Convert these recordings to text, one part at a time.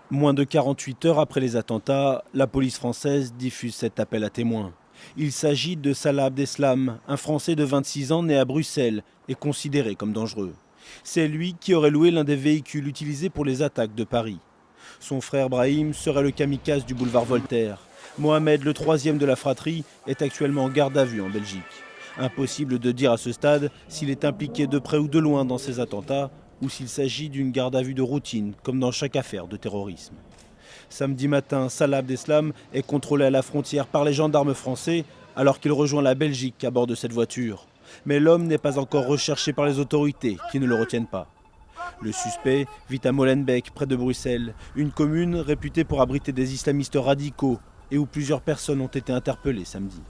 Moins de 48 heures après les attentats, la police française diffuse cet appel à témoins. Il s'agit de Salah Abdeslam, un Français de 26 ans né à Bruxelles et considéré comme dangereux. C'est lui qui aurait loué l'un des véhicules utilisés pour les attaques de Paris. Son frère Brahim serait le kamikaze du boulevard Voltaire. Mohamed, le troisième de la fratrie, est actuellement en garde à vue en Belgique. Impossible de dire à ce stade s'il est impliqué de près ou de loin dans ces attentats ou s'il s'agit d'une garde à vue de routine, comme dans chaque affaire de terrorisme. Samedi matin, Salah Abdeslam est contrôlé à la frontière par les gendarmes français alors qu'il rejoint la Belgique à bord de cette voiture. Mais l'homme n'est pas encore recherché par les autorités qui ne le retiennent pas. Le suspect vit à Molenbeek, près de Bruxelles, une commune réputée pour abriter des islamistes radicaux et où plusieurs personnes ont été interpellées samedi.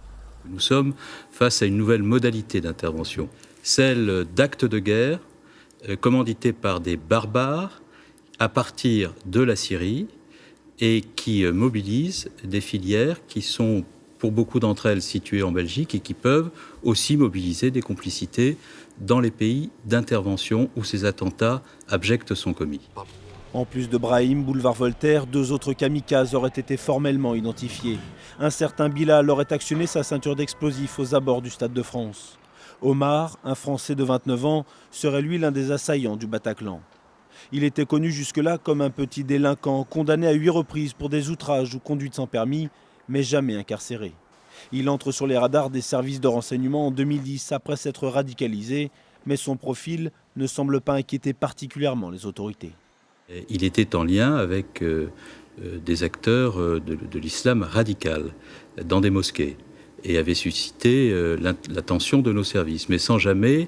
Nous sommes face à une nouvelle modalité d'intervention, celle d'actes de guerre commandités par des barbares à partir de la Syrie et qui mobilisent des filières qui sont pour beaucoup d'entre elles situées en Belgique et qui peuvent aussi mobiliser des complicités dans les pays d'intervention où ces attentats abjects sont commis. En plus de Brahim, boulevard Voltaire, 2 autres kamikazes auraient été formellement identifiés. Un certain Bilal aurait actionné sa ceinture d'explosifs aux abords du Stade de France. Omar, un Français de 29 ans, serait lui l'un des assaillants du Bataclan. Il était connu jusque-là comme un petit délinquant condamné à 8 reprises pour des outrages ou conduite sans permis, mais jamais incarcéré. Il entre sur les radars des services de renseignement en 2010 après s'être radicalisé, mais son profil ne semble pas inquiéter particulièrement les autorités. Il était en lien avec des acteurs de l'islam radical dans des mosquées et avait suscité l'attention de nos services, mais sans jamais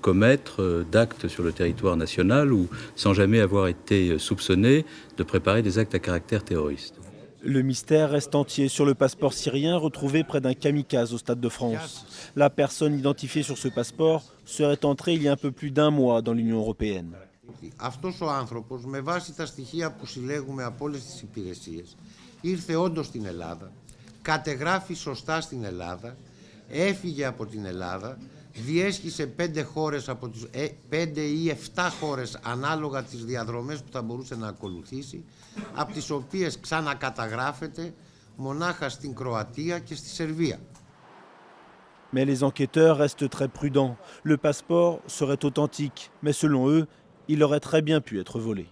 commettre d'actes sur le territoire national ou sans jamais avoir été soupçonné de préparer des actes à caractère terroriste. Le mystère reste entier sur le passeport syrien retrouvé près d'un kamikaze au Stade de France. La personne identifiée sur ce passeport serait entrée il y a un peu plus d'1 mois dans l'Union européenne. Αυτός ο άνθρωπος, με βάση τα στοιχεία που συλλέγουμε από όλες τις υπηρεσίες, ήρθε όντως στην Ελλάδα, κατεγράφει σωστά στην Ελλάδα, έφυγε από την Ελλάδα, διέσχισε 5 χώρες από τις 5 ή 7 χώρες ανάλογα τις διαδρομές που θα μπορούσε να ακολουθήσει, από τις οποίες ξανακαταγράφεται μονάχα στην Κροατία και στη Σερβία. Mais les enquêteurs restent très prudents. Le passeport serait authentique, mais selon eux, il aurait très bien pu être volé.